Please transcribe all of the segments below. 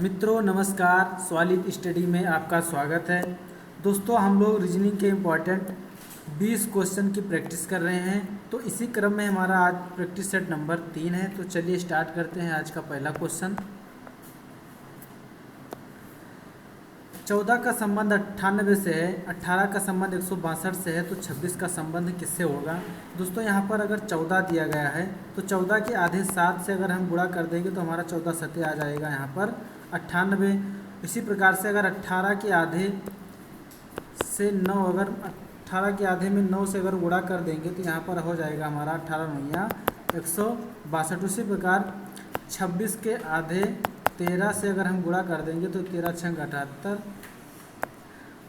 मित्रों नमस्कार, solid study में आपका स्वागत है। दोस्तों हम लोग रीजनिंग के इम्पॉर्टेंट 20 क्वेश्चन की प्रैक्टिस कर रहे हैं। तो इसी क्रम में हमारा आज प्रैक्टिस सेट नंबर 3 है। तो चलिए स्टार्ट करते हैं आज का पहला क्वेश्चन। 14 का संबंध 98 से है, 18 का संबंध 162 से है, तो 26 का संबंध किससे होगा। दोस्तों यहाँ पर अगर 14 दिया गया है तो 14 के आधे 7 से अगर हम गुणा कर देंगे तो हमारा 14 सत्य आ जाएगा यहाँ पर 98। इसी प्रकार से अगर 18 के आधे से 9, अगर 18 के आधे में 9 से अगर गुणा कर देंगे तो यहाँ पर हो जाएगा हमारा 18 नौया 162। उसी प्रकार 26 के आधे 13 से अगर हम गुणा कर देंगे तो 13 छंग 78,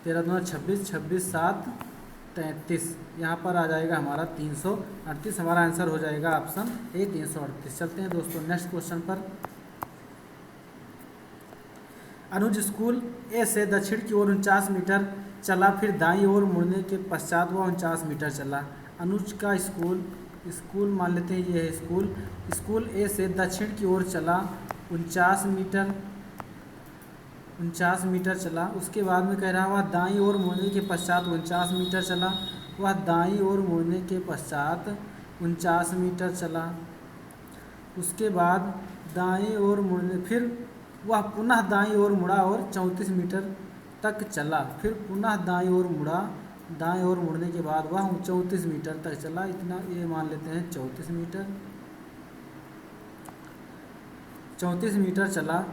13 दूना 26, 26 7 33, यहाँ पर आ जाएगा हमारा 338। हमारा आंसर हो जाएगा ऑप्शन ए 338। चलते हैं दोस्तों नेक्स्ट क्वेश्चन पर। अनुज स्कूल ए से दक्षिण की ओर 49 मीटर चला, फिर दाईं ओर मुड़ने के पश्चात वह 49 मीटर चला। अनुज का स्कूल मान लेते हैं ये है स्कूल ए से दक्षिण की ओर चला 49 मीटर चला। उसके बाद में कह रहा है वह दाईं ओर मुड़ने के पश्चात 49 मीटर चला। वह दाईं ओर मुड़ने के पश्चात 49 मीटर चला। उसके बाद दाईं ओर मुड़ने, फिर वह पुनः दाईं ओर मुड़ा और 34 मीटर तक चला। फिर पुनः दाईं ओर मुड़ा, दाईं ओर मुड़ने के बाद वह 34 मीटर तक चला। इतना ये मान लेते हैं 34 मीटर चला।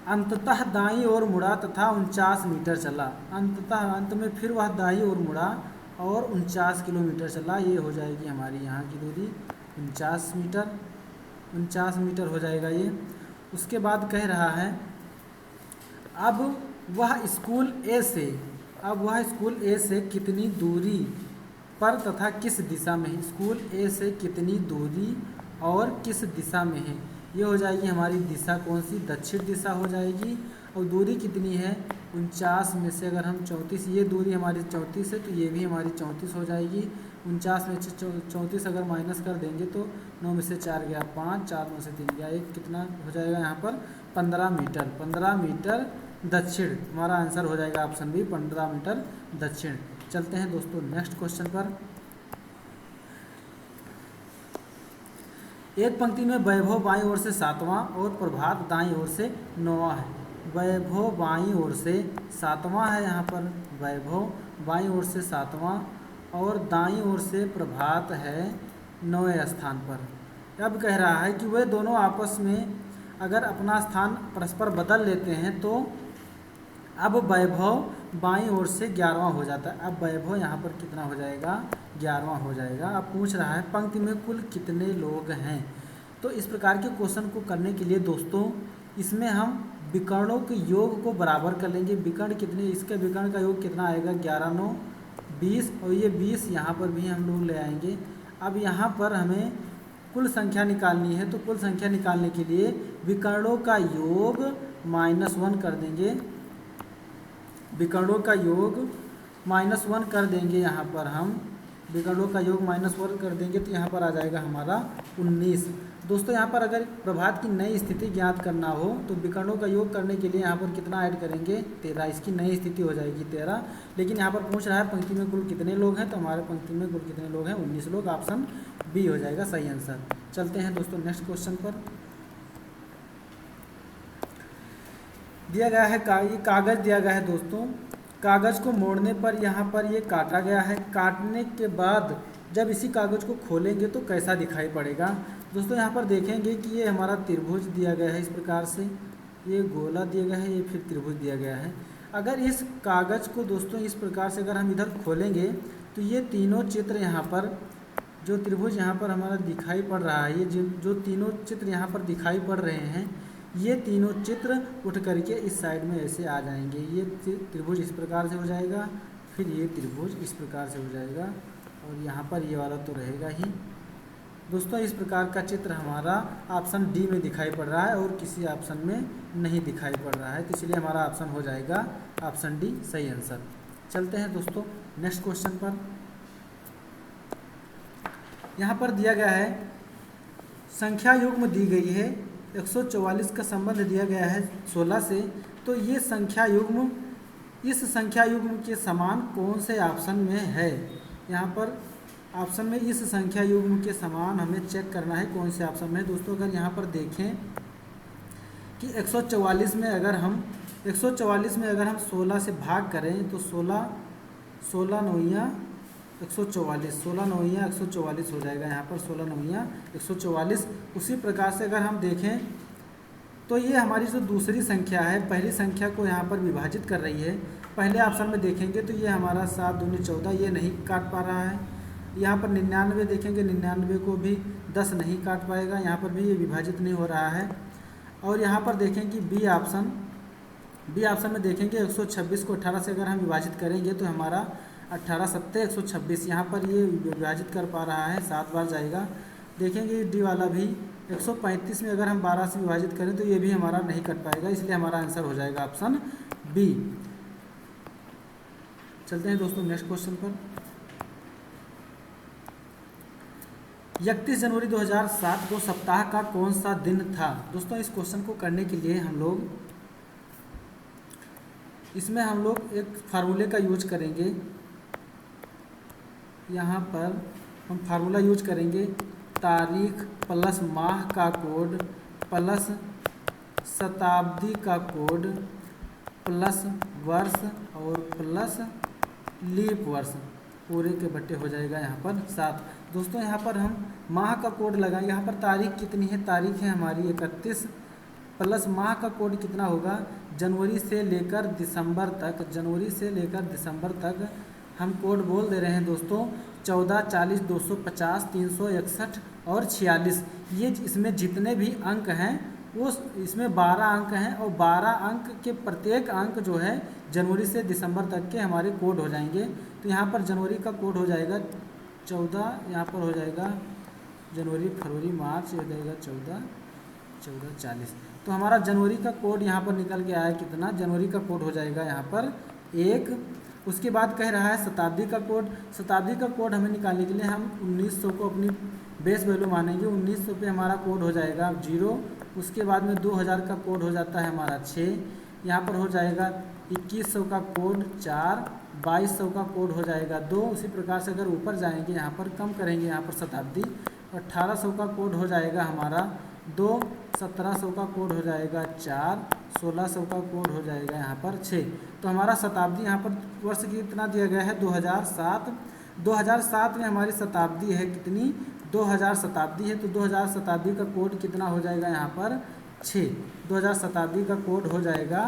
अंततः दाईं ओर मुड़ा तथा 49 मीटर चला। अंत में फिर वह दाईं ओर मुड़ा और 49 किलोमीटर चला। ये हो जाएगी हमारी यहाँ की दूरी 49 मीटर हो जाएगा ये। उसके बाद कह रहा है अब वह स्कूल ए से कितनी दूरी पर तथा किस दिशा में है। स्कूल ए से कितनी दूरी और किस दिशा में है, ये हो जाएगी हमारी दिशा कौन सी, दक्षिण दिशा हो जाएगी। और दूरी कितनी है 49 में से अगर हम 34, ये दूरी हमारी 34 है तो ये भी हमारी 34 हो जाएगी। 49 में से 34 अगर माइनस कर देंगे तो 9 में से 4 गया 5, 4 में से 3 गया 1, कितना हो जाएगा यहाँ पर 15 मीटर दक्षिण। हमारा आंसर हो जाएगा ऑप्शन बी 15 मीटर दक्षिण। चलते हैं दोस्तों नेक्स्ट क्वेश्चन पर। एक पंक्ति में वैभव बाईं ओर से 7वां और प्रभात दाईं ओर से 9वां है। वैभव बाईं ओर से 7वां है, यहाँ पर वैभव बाईं ओर से 7वां और दाईं ओर से प्रभात है 9वें स्थान पर। अब कह रहा है कि वे दोनों आपस में अगर अपना स्थान परस्पर बदल लेते हैं तो अब वैभव बाईं ओर से 11वां हो जाता है। अब वैभव यहाँ पर कितना हो जाएगा 11वां हो जाएगा। अब पूछ रहा है पंक्ति में कुल कितने लोग हैं। तो इस प्रकार के क्वेश्चन को करने के लिए दोस्तों इसमें हम विकर्णों के योग को बराबर कर लेंगे। विकर्ण कितने, इसके विकर्ण का योग कितना आएगा 11 9 20 और ये 20 यहाँ पर भी हम लोग ले आएंगे। अब यहाँ पर हमें कुल संख्या निकालनी है, तो कुल संख्या निकालने के लिए विकर्णों का योग -1 कर देंगे। विकर्णों का योग -1 कर देंगे। यहाँ पर हम विकर्णों का योग -1 कर देंगे तो यहाँ पर आ जाएगा हमारा 19। दोस्तों यहाँ पर अगर प्रभात की नई स्थिति ज्ञात करना हो तो विकर्णों का योग करने के लिए यहाँ पर कितना ऐड करेंगे 13, इसकी नई स्थिति हो जाएगी 13। लेकिन यहाँ पर पूछ रहा है पंक्ति में कुल कितने लोग हैं, तो हमारे पंक्ति में कुल कितने लोग हैं 19 लोग। ऑप्शन बी हो जाएगा सही आंसर। चलते हैं दोस्तों नेक्स्ट क्वेश्चन पर। दिया गया है ये कागज़ दिया गया है दोस्तों। कागज़ को मोड़ने पर यहाँ पर ये काटा गया है। काटने के बाद जब इसी कागज़ को खोलेंगे तो कैसा दिखाई पड़ेगा। दोस्तों यहाँ पर देखेंगे कि ये हमारा त्रिभुज दिया गया है, इस प्रकार से ये गोला दिया गया है, ये फिर त्रिभुज दिया गया है। अगर इस कागज़ को दोस्तों इस प्रकार से अगर हम इधर खोलेंगे तो ये तीनों चित्र यहाँ पर, जो त्रिभुज यहाँ पर हमारा दिखाई पड़ रहा है, ये जो तीनों चित्र यहाँ पर दिखाई पड़ रहे हैं, ये तीनों चित्र उठ करके इस साइड में ऐसे आ जाएंगे। ये त्रिभुज इस प्रकार से हो जाएगा, फिर ये त्रिभुज इस प्रकार से हो जाएगा और यहाँ पर ये वाला तो रहेगा ही। दोस्तों इस प्रकार का चित्र हमारा ऑप्शन डी में दिखाई पड़ रहा है और किसी ऑप्शन में नहीं दिखाई पड़ रहा है, तो इसलिए हमारा ऑप्शन हो जाएगा ऑप्शन डी सही आंसर। चलते हैं दोस्तों नेक्स्ट क्वेश्चन पर। यहाँ पर दिया गया है संख्या युग्म दी गई है 144 का संबंध दिया गया है 16 से, तो ये संख्या युग्म इस संख्या युग्म के समान कौन से ऑप्शन में है। यहाँ पर ऑप्शन में इस संख्या युग्म के समान हमें चेक करना है कौन से ऑप्शन में है। दोस्तों अगर यहाँ पर देखें कि 144 में अगर हम 16 से भाग करें तो 16 नौइयाँ 144, 16 नौइयाँ 144 हो जाएगा। यहाँ पर 16 नौइयाँ 144। उसी प्रकार से अगर हम देखें तो ये हमारी जो दूसरी संख्या है पहली संख्या को यहाँ पर विभाजित कर रही है। पहले ऑप्शन में देखेंगे तो ये हमारा 7 दूनी 14, ये नहीं काट पा रहा है। यहाँ पर 99 देखेंगे, 99 को भी 10 नहीं काट पाएगा, यहाँ पर भी ये विभाजित नहीं हो रहा है। और यहाँ पर देखें कि बी ऑप्शन में देखेंगे 126 को 18 से अगर हम विभाजित करेंगे तो हमारा 18 सत्ते 126, यहाँ पर ये विभाजित कर पा रहा है, 7 बार जाएगा। देखेंगे डी वाला भी 135 में अगर हम 12 से विभाजित करें तो ये भी हमारा नहीं कट पाएगा, इसलिए हमारा आंसर हो जाएगा ऑप्शन बी। चलते हैं दोस्तों नेक्स्ट क्वेश्चन पर। 31 जनवरी 2007 को सप्ताह का कौन सा दिन था। दोस्तों इस क्वेश्चन को करने के लिए हम लोग एक फार्मूले का यूज करेंगे। यहाँ पर हम फार्मूला यूज करेंगे तारीख प्लस माह का कोड प्लस शताब्दी का कोड प्लस वर्ष और प्लस लीप वर्ष, पूरे के बट्टे हो जाएगा यहाँ पर 7। दोस्तों यहाँ पर हम माह का कोड लगाएं। यहाँ पर तारीख कितनी है, तारीख है हमारी 31 प्लस माह का कोड कितना होगा, जनवरी से लेकर दिसंबर तक हम कोड बोल दे रहे हैं दोस्तों 14, 40, 250, 361 और 46। ये इसमें जितने भी अंक हैं वो इसमें 12 अंक हैं और 12 अंक के प्रत्येक अंक जो है जनवरी से दिसंबर तक के हमारे कोड हो जाएंगे। तो यहाँ पर जनवरी का कोड हो जाएगा 14, यहाँ पर हो जाएगा जनवरी, फरवरी, मार्च, हो जाएगा 14, 40। तो हमारा जनवरी का कोड यहाँ पर निकल के आया कितना, जनवरी का कोड हो जाएगा यहाँ पर 1। उसके बाद कह रहा है शताब्दी का कोड हमें निकालने के लिए हम 1900 को अपनी बेस वैल्यू मानेंगे। 1900 पे हमारा कोड हो जाएगा 0। उसके बाद में 2000 का कोड हो जाता है हमारा 6, यहाँ पर हो जाएगा 2100 का कोड 4, 2200 का कोड हो जाएगा 2। उसी प्रकार से अगर ऊपर जाएंगे यहाँ पर कम करेंगे, यहाँ पर शताब्दी 1800 का कोड हो जाएगा हमारा 2, 1700 का कोड हो जाएगा 4, 1600 का कोड हो जाएगा यहाँ पर 6। तो हमारा शताब्दी यहाँ पर वर्ष कितना दिया गया है 2007। 2007 में हमारी शताब्दी है कितनी, 2000 शताब्दी है। तो 2000 शताब्दी का कोड कितना हो जाएगा यहाँ पर 6, 2000 शताब्दी का कोड हो जाएगा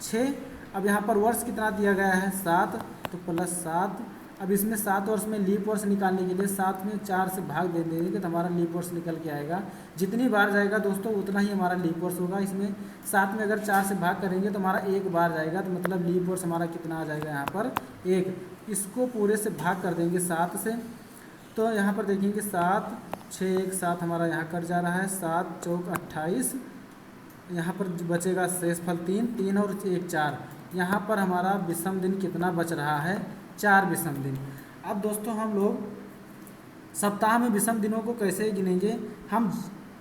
6। अब यहाँ पर वर्ष कितना दिया गया है 7, तो प्लस 7। अब इसमें 7 वर्ष में लीप वर्ष निकालने के लिए 7 में 4 से भाग दे देंगे तो हमारा लीप वर्ष निकल के आएगा। जितनी बार जाएगा दोस्तों उतना ही हमारा लीप वर्ष होगा। इसमें 7 में अगर 4 से भाग करेंगे तो हमारा 1 बार जाएगा, तो मतलब लीप वर्ष हमारा कितना आ जाएगा यहाँ पर 1। इसको पूरे से भाग कर देंगे 7 से, तो यहाँ पर देखेंगे 7, 6, 1, 7 हमारा यहाँ कट जा रहा है, 7 चौक 28, यहाँ पर बचेगा शेषफल 3, 3 और 1 4। यहाँ पर हमारा विषम दिन कितना बच रहा है 4 विषम दिन। अब दोस्तों हम लोग सप्ताह में विषम दिनों को कैसे गिनेंगे, हम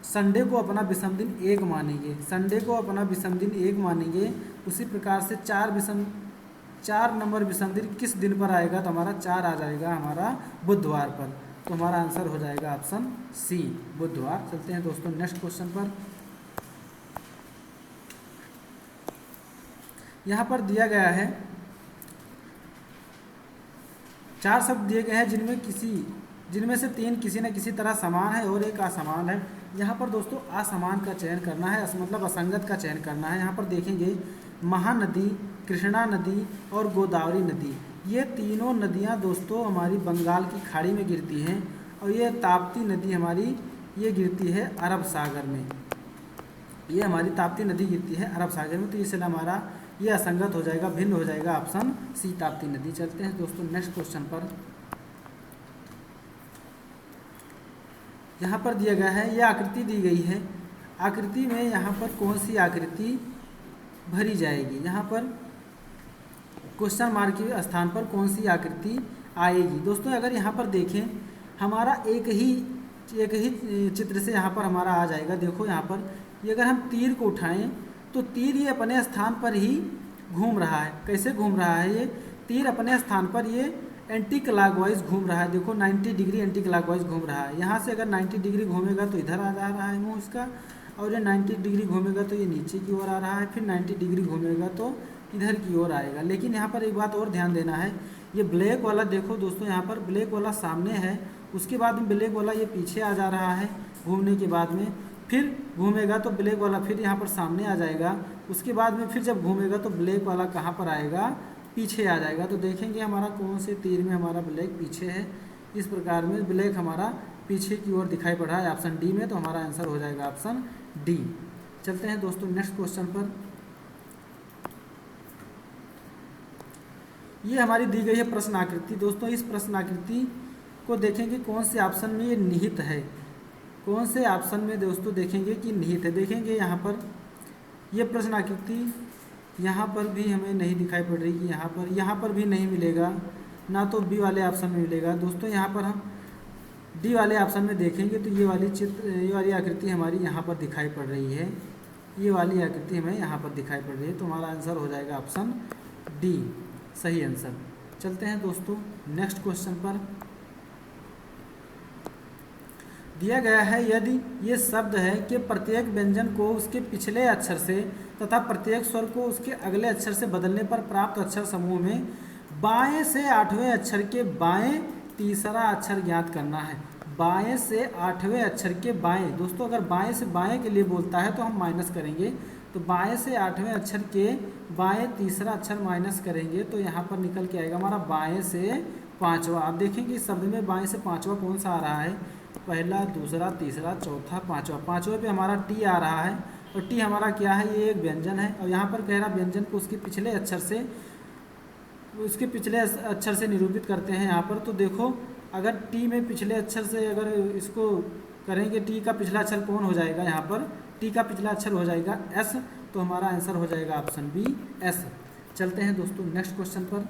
संडे को अपना विषम दिन 1 मानेंगे, संडे को अपना विषम दिन 1 मानेंगे। उसी प्रकार से 4 नंबर विषम दिन किस दिन पर आएगा, तो हमारा 4 आ जाएगा हमारा बुधवार पर। तो हमारा आंसर हो जाएगा ऑप्शन सी, बुधवार। चलते हैं दोस्तों नेक्स्ट क्वेश्चन पर। यहाँ पर दिया गया है 4 शब्द दिए गए हैं जिनमें से 3 किसी न किसी तरह समान है और 1 असमान है। यहाँ पर दोस्तों असमान का चयन करना है, मतलब असंगत का चयन करना है। यहाँ पर देखेंगे महानदी, कृष्णा नदी और गोदावरी नदी, ये तीनों नदियाँ दोस्तों हमारी बंगाल की खाड़ी में गिरती हैं और ये ताप्ती नदी हमारी ये गिरती है अरब सागर में। ये हमारी ताप्ती नदी गिरती है अरब सागर में, तो इसलिए हमारा ये असंगत हो जाएगा, भिन्न हो जाएगा ऑप्शन सी, ताप्ती नदी। चलते हैं दोस्तों नेक्स्ट क्वेश्चन पर। यहाँ पर दिया गया है, ये आकृति दी गई है, आकृति में यहाँ पर कौन सी आकृति भरी जाएगी। यहाँ पर क्वेश्चन मार्क के स्थान पर कौन सी आकृति आएगी। दोस्तों अगर यहाँ पर देखें हमारा एक ही चित्र से यहाँ पर हमारा आ जाएगा। देखो यहाँ पर ये अगर हम तीर को उठाएं तो तीर ये अपने स्थान पर ही घूम रहा है। कैसे घूम रहा है? ये तीर अपने स्थान पर ये एंटी क्लॉकवाइज घूम रहा है। देखो 90 डिग्री एंटी क्लॉकवाइज घूम रहा है। यहाँ से अगर 90 डिग्री घूमेगा तो इधर आ जा रहा है मुँह इसका, और ये 90 डिग्री घूमेगा तो ये नीचे की ओर आ रहा है, फिर 90 डिग्री घूमेगा तो इधर की ओर आएगा। लेकिन यहाँ पर एक बात और ध्यान देना है, ये ब्लैक वाला देखो दोस्तों, यहाँ पर ब्लैक वाला सामने है, उसके बाद में ब्लैक वाला ये पीछे आ जा रहा है घूमने के बाद में, फिर घूमेगा तो ब्लैक वाला फिर यहाँ पर सामने आ जाएगा, उसके बाद में फिर जब घूमेगा तो ब्लैक वाला कहाँ पर आएगा? पीछे आ जाएगा। तो देखेंगे हमारा कौन से तीर में हमारा ब्लैक पीछे है। इस प्रकार में ब्लैक हमारा पीछे की ओर दिखाई पड़ रहा है ऑप्शन डी में, तो हमारा आंसर हो जाएगा ऑप्शन डी। चलते हैं दोस्तों नेक्स्ट क्वेश्चन पर। ये हमारी दी गई है प्रश्न आकृति। दोस्तों इस प्रश्न आकृति को देखेंगे कौन से ऑप्शन में ये निहित है, कौन से ऑप्शन में दोस्तों देखेंगे कि निहित है। देखेंगे यहाँ पर ये प्रश्न आकृति यहाँ पर भी हमें नहीं दिखाई पड़ रही कि यहाँ पर भी नहीं मिलेगा, ना तो बी वाले ऑप्शन में मिलेगा। दोस्तों यहाँ पर हम डी वाले ऑप्शन में देखेंगे तो ये वाली आकृति हमारी यहाँ पर दिखाई पड़ रही है, ये वाली आकृति हमें यहाँ पर दिखाई पड़ रही है, तो हमारा आंसर हो जाएगा ऑप्शन डी, सही आंसर। चलते हैं दोस्तों नेक्स्ट क्वेश्चन पर। दिया गया है यदि ये शब्द है कि प्रत्येक व्यंजन को उसके पिछले अक्षर से तथा प्रत्येक स्वर को उसके अगले अक्षर से बदलने पर प्राप्त अक्षर समूह में बाएं से 8वें अक्षर के बाएं तीसरा अक्षर ज्ञात करना है। बाएं से 8वें अक्षर के बाएं, दोस्तों अगर बाएं से बाएं के लिए बोलता है तो हम माइनस करेंगे, तो बाएं से 8वें अक्षर के बाएं तीसरा अक्षर माइनस करेंगे तो यहाँ पर निकल के आएगा हमारा बाएं से 5वां। आप देखेंगे इस शब्द में बाएं से 5वां कौन सा आ रहा है? पहला, दूसरा, तीसरा, चौथा, 5वां। 5वें पे हमारा टी आ रहा है, और टी हमारा क्या है? ये एक व्यंजन है, और यहाँ पर कह रहा व्यंजन को उसके पिछले अक्षर से निरूपित करते हैं यहाँ पर। तो देखो अगर टी में पिछले अक्षर से अगर इसको करेंगे, टी का पिछला अक्षर कौन हो जाएगा? यहाँ पर टी का पिछला अक्षर हो जाएगा एस, तो हमारा आंसर हो जाएगा ऑप्शन बी एस। चलते हैं दोस्तों नेक्स्ट क्वेश्चन पर।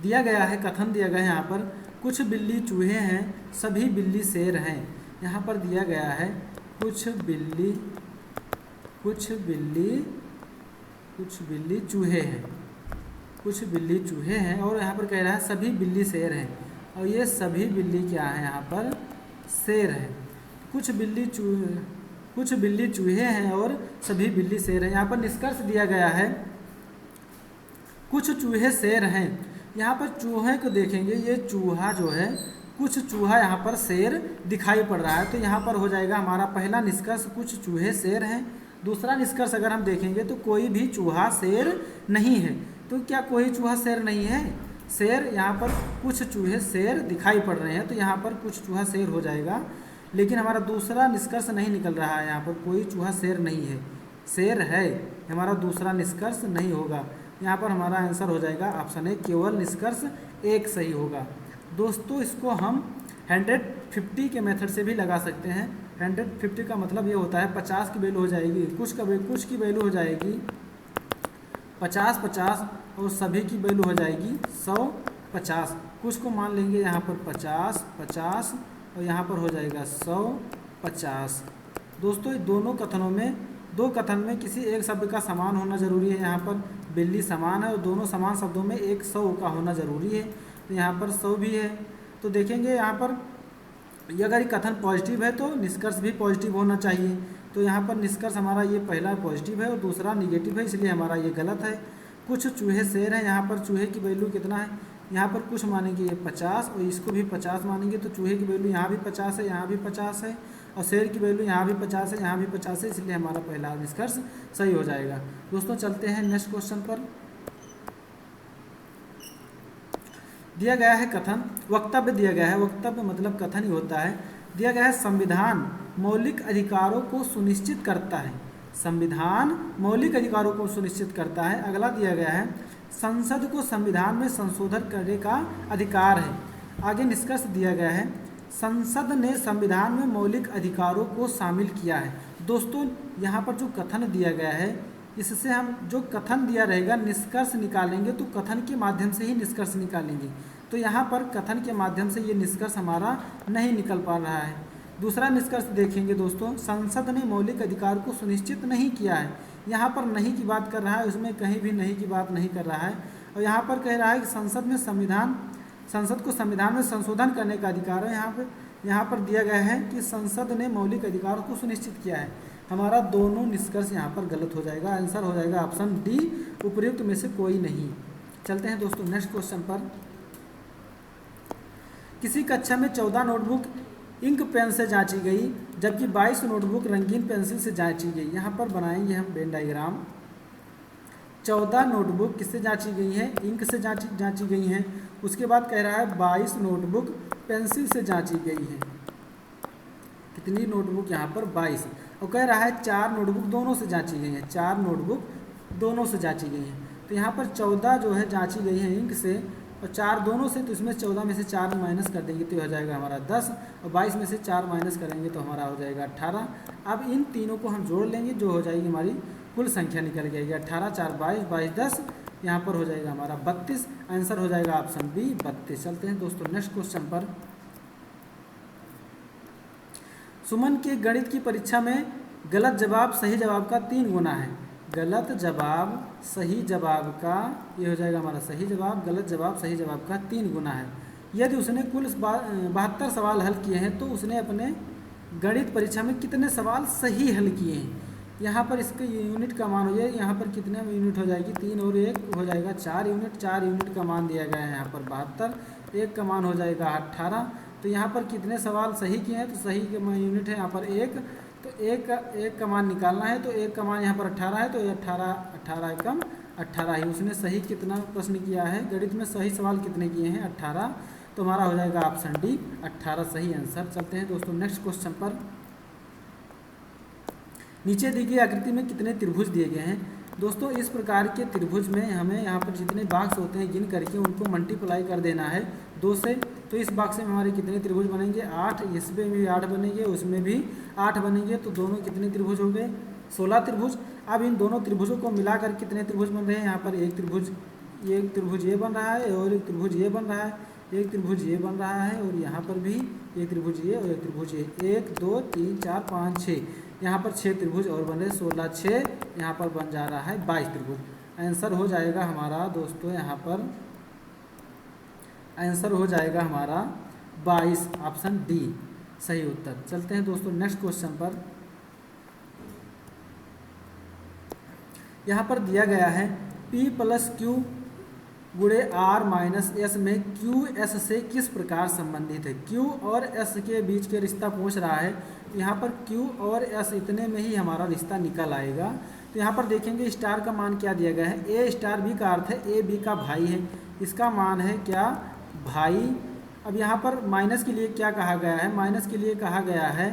दिया गया है कथन दिया गया है यहाँ पर, कुछ बिल्ली चूहे हैं सभी बिल्ली शेर हैं। यहाँ पर दिया गया है कुछ बिल्ली चूहे हैं, कुछ बिल्ली चूहे हैं, और यहाँ पर कह रहा है सभी बिल्ली शेर हैं, और ये सभी बिल्ली क्या है? यहाँ पर शेर है। कुछ बिल्ली चूहे हैं और सभी बिल्ली शेर हैं। यहाँ पर निष्कर्ष दिया गया है कुछ चूहे शेर हैं। यहाँ पर चूहे को देखेंगे, ये चूहा जो है, कुछ चूहा यहाँ पर शेर दिखाई पड़ रहा है, तो यहाँ पर हो जाएगा हमारा पहला निष्कर्ष कुछ चूहे शेर हैं। दूसरा निष्कर्ष अगर हम देखेंगे तो कोई भी चूहा शेर नहीं है। तो क्या कोई चूहा शेर नहीं है? शेर, यहाँ पर कुछ चूहे शेर दिखाई पड़ रहे हैं, तो यहाँ पर कुछ चूहा शेर हो जाएगा। लेकिन हमारा दूसरा निष्कर्ष नहीं निकल रहा है, यहाँ पर कोई चूहा शेर नहीं है, शेर है, हमारा दूसरा निष्कर्ष नहीं होगा। यहाँ पर हमारा आंसर हो जाएगा ऑप्शन ए, केवल निष्कर्ष एक सही होगा। दोस्तों इसको हम 150 के मेथड से भी लगा सकते हैं। 150 का मतलब ये होता है 50 की वैल्यू हो जाएगी, कुछ की वैल्यू हो जाएगी 50-50, और सभी की वैल्यू हो जाएगी 100-50। कुछ को मान लेंगे यहाँ पर 50-50, और यहाँ पर हो जाएगा 100-50। दोस्तों दोनों कथनों में, दो कथन में किसी एक शब्द का समान होना जरूरी है। यहाँ पर बिल्ली समान है, और दोनों समान शब्दों में एक 100 का होना जरूरी है, तो यहाँ पर 100 भी है। तो देखेंगे यहाँ पर ये अगर कथन पॉजिटिव है तो निष्कर्ष भी पॉजिटिव होना चाहिए। तो यहाँ पर निष्कर्ष हमारा ये पहला पॉजिटिव है और दूसरा निगेटिव है, इसलिए हमारा ये गलत है। कुछ चूहे शेर हैं, यहाँ पर चूहे की वैल्यू कितना है? यहाँ पर कुछ मानेंगे ये 50, और इसको भी 50 मानेंगे, तो चूहे की वैल्यू यहाँ भी 50 है, यहाँ भी 50 है, और शेर की वैल्यू यहाँ भी 50 है, यहाँ भी 50 है, इसलिए हमारा पहला निष्कर्ष सही हो जाएगा। दोस्तों चलते हैं नेक्स्ट क्वेश्चन पर। दिया गया है कथन, वक्तव्य दिया गया है, वक्तव्य मतलब कथन ही होता है। दिया गया है संविधान मौलिक अधिकारों को सुनिश्चित करता है, संविधान मौलिक अधिकारों को सुनिश्चित करता है। अगला दिया गया है संसद को संविधान में संशोधन करने का अधिकार है। आगे निष्कर्ष दिया गया है संसद ने संविधान में मौलिक अधिकारों को शामिल किया है। दोस्तों यहाँ पर जो कथन दिया गया है, इससे हम जो कथन दिया रहेगा निष्कर्ष निकालेंगे, तो कथन के माध्यम से ही निष्कर्ष निकालेंगे। तो यहाँ पर कथन के माध्यम से ये निष्कर्ष हमारा नहीं निकल पा रहा है। दूसरा निष्कर्ष देखेंगे दोस्तों, संसद ने मौलिक अधिकार को सुनिश्चित नहीं किया है। यहाँ पर नहीं की बात कर रहा है, उसमें कहीं भी नहीं की बात नहीं कर रहा है। और यहाँ पर कह रहा है कि संसद को संविधान में संशोधन करने का अधिकार है। यहाँ पर दिया गया है कि संसद ने मौलिक अधिकारों को सुनिश्चित किया है। हमारा दोनों निष्कर्ष यहाँ पर गलत हो जाएगा। आंसर हो जाएगा ऑप्शन डी, उपयुक्त में से कोई नहीं। चलते हैं दोस्तों नेक्स्ट क्वेश्चन पर। किसी कक्षा में 14 नोटबुक इंक पेन से जांची गई, जबकि 22 नोटबुक रंगीन पेंसिल से जांची गई। यहाँ पर बनाएंगे हम वेन डायग्राम। 14 नोटबुक किससे जांची गई हैं? इंक से जांची गई हैं। उसके बाद कह रहा है 22 नोटबुक पेंसिल से जांची गई हैं। कितनी नोटबुक? यहाँ पर 22। और कह रहा है 4 नोटबुक दोनों से जांची गई हैं। 4 नोटबुक दोनों से जांची गई हैं। तो यहाँ पर 14 जो है जांची गई हैं इंक से, और 4 दोनों से, तो इसमें 14 में से 4 माइनस कर देंगे तो हो जाएगा हमारा 10, और 22 में से 4 माइनस करेंगे तो हमारा हो जाएगा 18। अब इन तीनों को हम जोड़ लेंगे, जो हो जाएगी हमारी कुल संख्या निकल जाएगी 18 4 22 22 10, यहाँ पर हो जाएगा हमारा 32। आंसर हो जाएगा ऑप्शन बी 32। चलते हैं दोस्तों नेक्स्ट क्वेश्चन पर। सुमन के गणित की परीक्षा में गलत जवाब सही जवाब का 3 गुना है। गलत जवाब सही जवाब का, ये हो जाएगा हमारा सही जवाब, गलत जवाब सही जवाब का 3 गुना है। यदि उसने कुल 72 सवाल हल किए हैं तो उसने अपने गणित परीक्षा में कितने सवाल सही हल किए हैं? यहाँ पर इसके यूनिट का मान हो जाएगा, यहाँ पर कितने यूनिट हो जाएगी? 3 और 1 हो जाएगा 4 यूनिट। 4 यूनिट का मान दिया गया है यहाँ पर 72, 1 का मान हो जाएगा 18। तो यहाँ पर कितने सवाल सही किए हैं? तो सही के यूनिट है यहाँ पर 1, तो 1 का मान निकालना है। तो 1 का मान यहाँ पर 18 है, तो 18 एकम 18 ही। उसने सही कितना प्रश्न किया है? गणित में सही सवाल कितने किए हैं? 18। तो हमारा हो जाएगा ऑप्शन डी 18 सही आंसर। चलते हैं दोस्तों नेक्स्ट क्वेश्चन पर। नीचे दी गई आकृति में कितने त्रिभुज दिए गए हैं? दोस्तों इस प्रकार के त्रिभुज में हमें यहाँ पर जितने बॉक्स होते हैं गिन करके उनको मल्टीप्लाई कर देना है 2 से। तो इस बॉक्स में हमारे कितने त्रिभुज बनेंगे? 8। इसमें भी 8 बनेंगे, उसमें भी 8 बनेंगे। तो दोनों कितने त्रिभुज हो गए? 16 त्रिभुज। अब इन दोनों त्रिभुजों को मिलाकर कितने त्रिभुज बन रहे हैं? यहाँ पर एक त्रिभुज ये बन रहा है, और एक त्रिभुज ये बन रहा है, एक त्रिभुज ये बन रहा है, और यहाँ पर भी एक त्रिभुज ये और एक त्रिभुज ये। 1 2 3 4 5 6, यहाँ पर 6 त्रिभुज और बन रहे 16 6, यहाँ पर बन जा रहा है 22 त्रिभुज। आंसर हो जाएगा हमारा दोस्तों यहाँ पर आंसर हो जाएगा हमारा 22, ऑप्शन डी सही उत्तर। चलते हैं दोस्तों नेक्स्ट क्वेश्चन पर। यहाँ पर दिया गया है P + Q गुणे R - S में Q S से किस प्रकार संबंधित है? Q और S के बीच के रिश्ता पूछ रहा है। यहाँ पर Q और S इतने में ही हमारा रिश्ता निकल आएगा। तो यहाँ पर देखेंगे स्टार का मान क्या दिया गया है? A स्टार B का अर्थ है A B का भाई है, इसका मान है क्या? भाई। अब यहाँ पर माइनस के लिए क्या कहा गया है? माइनस के लिए कहा गया है,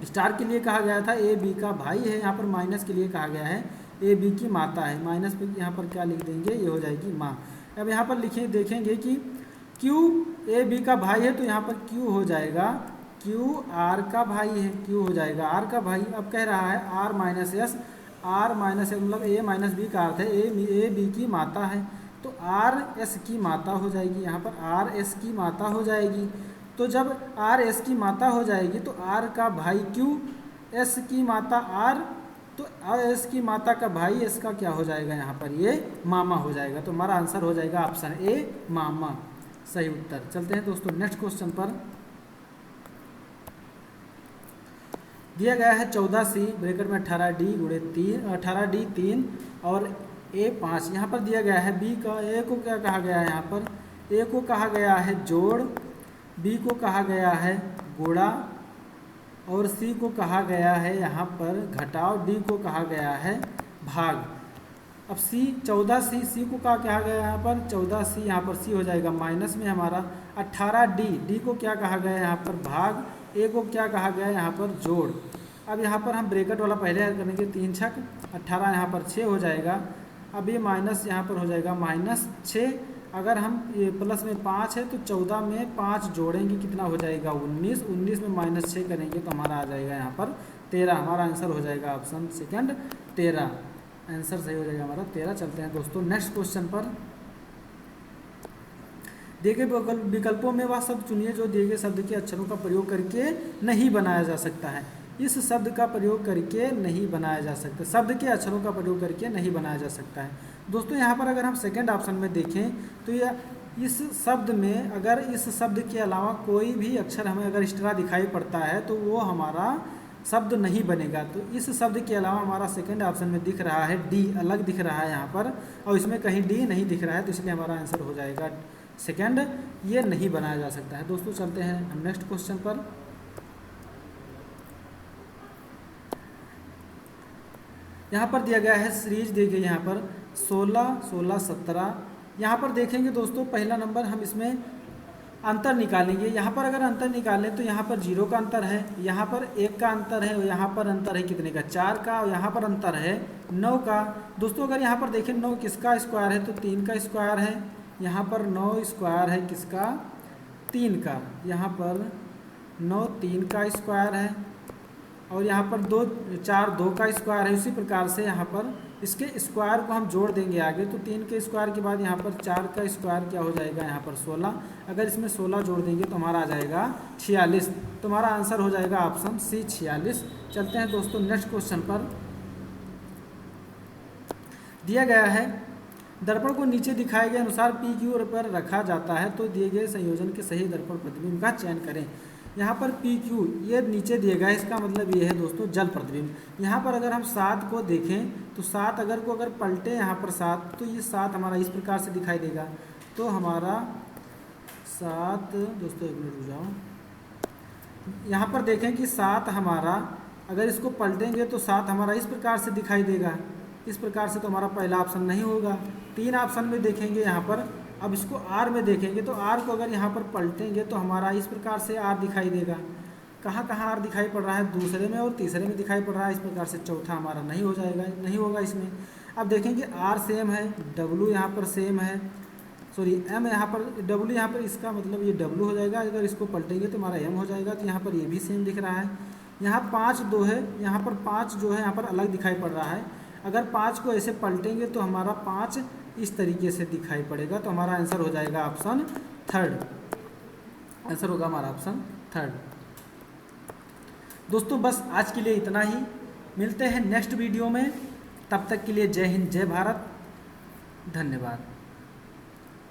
स्टार के लिए कहा गया था A B का भाई है, यहाँ पर माइनस के लिए कहा गया है A B की माता है। माइनस पे यहाँ पर क्या लिख देंगे? ये हो जाएगी माँ। अब यहाँ पर देखेंगे कि Q A B का भाई है, तो यहाँ पर Q हो जाएगा Q R का भाई है, Q हो जाएगा R का भाई। अब कह रहा है R - S, मतलब A - B का अर्थ है A B की माता है, तो R S की माता हो जाएगी। यहाँ पर R S की माता हो जाएगी। तो जब R S की माता हो जाएगी तो R का भाई Q, S की माता R, तो S की माता का भाई S का क्या हो जाएगा? यहाँ पर ये मामा हो जाएगा। तो हमारा आंसर हो जाएगा ऑप्शन ए मामा सही उत्तर। चलते हैं दोस्तों नेक्स्ट क्वेश्चन पर। दिया गया है 14C ब्रैकेट में 18D 3 और A 5। यहाँ पर दिया गया है B का, A को क्या कहा गया है? यहाँ पर A को कहा गया है जोड़, B को कहा गया है गुणा, और C को कहा गया है यहाँ पर घटाव, D को कहा गया है भाग। अब C को कहा गया है यहाँ पर 14C, यहाँ पर C हो जाएगा माइनस में हमारा 18D को क्या कहा गया है यहाँ पर भाग, A को क्या कहा गया है यहाँ पर जोड़। अब यहाँ पर हम ब्रैकेट वाला पहले ऐड करेंगे, 3 छक 18, यहाँ पर 6 हो जाएगा। अब ये माइनस यहाँ पर हो जाएगा -6। अगर हम ये प्लस में 5 है तो 14 में 5 जोड़ेंगे कितना हो जाएगा? 19। 19 में -6 करेंगे तो हमारा आ जाएगा यहाँ पर 13। हमारा आंसर हो जाएगा ऑप्शन सेकंड 13। आंसर सही हो जाएगा हमारा 13। चलते हैं दोस्तों नेक्स्ट क्वेश्चन पर। दिए गए विकल्पों में वह शब्द चुनिए जो दिए गए शब्द के अक्षरों का प्रयोग करके नहीं बनाया जा सकता है। इस शब्द का प्रयोग करके नहीं बनाया जा सकता, शब्द के अक्षरों का प्रयोग करके नहीं बनाया जा सकता है। दोस्तों यहाँ पर अगर हम सेकंड ऑप्शन में देखें तो यह इस शब्द में अगर इस शब्द के अलावा कोई भी अक्षर हमें अगर एक्स्ट्रा दिखाई पड़ता है तो वो हमारा शब्द नहीं बनेगा। तो इस शब्द के अलावा हमारा सेकंड ऑप्शन में दिख रहा है डी, अलग दिख रहा है यहाँ पर, और इसमें कहीं डी नहीं दिख रहा है, तो इसलिए हमारा आंसर हो जाएगा सेकंड, ये नहीं बनाया जा सकता है। दोस्तों चलते हैं हम नेक्स्ट क्वेश्चन पर। यहाँ पर दिया गया है सीरीज दी गई यहाँ पर 16, 16, 17। यहाँ पर देखेंगे दोस्तों पहला नंबर हम इसमें अंतर निकालेंगे। यहाँ पर अगर अंतर निकालें तो यहाँ पर 0 का अंतर है, यहाँ पर 1 का अंतर है, और यहाँ पर अंतर है कितने का, 4 का, और यहाँ पर अंतर है 9 का। दोस्तों अगर यहाँ पर देखें 9 किसका स्क्वायर है तो 3 का स्क्वायर है। यहाँ पर 9 स्क्वायर है किसका, 3 का। यहाँ पर 9 3 का स्क्वायर है, और यहाँ पर 4 2 का स्क्वायर है। उसी प्रकार से यहाँ पर इसके स्क्वायर को हम जोड़ देंगे आगे, तो 3 के स्क्वायर के बाद यहाँ पर 4 का स्क्वायर क्या हो जाएगा, यहाँ पर 16। अगर इसमें 16 जोड़ देंगे तो हमारा आ जाएगा 46। तो हमारा आंसर हो जाएगा ऑप्शन सी 46। चलते हैं दोस्तों नेक्स्ट क्वेश्चन पर। दिया गया है दर्पण को नीचे दिखाए गए अनुसार पी क्यू पर रखा जाता है, तो दिए गए संयोजन के सही दर्पण प्रतिबिंब का चयन करें। यहाँ पर पी क्यू ये नीचे दिया गया है, इसका मतलब ये है दोस्तों जल प्रतिबिंब। यहाँ पर अगर हम 7 को देखें तो 7 अगर पलटे यहाँ पर 7, तो ये 7 हमारा इस प्रकार से दिखाई देगा। तो हमारा 7, दोस्तों 1 मिनट रुक जाओ। यहाँ पर देखें कि 7 हमारा अगर इसको पलटेंगे तो 7 हमारा इस प्रकार से दिखाई देगा। इस प्रकार से तो हमारा पहला ऑप्शन नहीं होगा। 3 ऑप्शन में देखेंगे यहाँ पर, अब इसको आर में देखेंगे तो आर को अगर यहाँ पर पलटेंगे तो हमारा इस प्रकार से आर दिखाई देगा। कहाँ कहाँ आर दिखाई पड़ रहा है, दूसरे में और तीसरे में दिखाई पड़ रहा है। इस प्रकार से चौथा हमारा नहीं हो जाएगा, नहीं होगा इसमें। अब देखेंगे आर सेम है, डब्लू यहाँ पर सेम है, सॉरी एम यहाँ पर, डब्लू यहाँ पर, इसका मतलब ये डब्लू हो जाएगा। अगर इसको पलटेंगे तो हमारा एम हो जाएगा। तो यहाँ पर ये भी सेम दिख रहा है। यहाँ 5 2 है, यहाँ पर 5 जो है यहाँ पर अलग दिखाई पड़ रहा है। अगर 5 को ऐसे पलटेंगे तो हमारा 5 इस तरीके से दिखाई पड़ेगा। तो हमारा आंसर हो जाएगा ऑप्शन थर्ड, आंसर होगा हमारा ऑप्शन थर्ड। दोस्तों बस आज के लिए इतना ही, मिलते हैं नेक्स्ट वीडियो में। तब तक के लिए जय हिंद, जय भारत, धन्यवाद।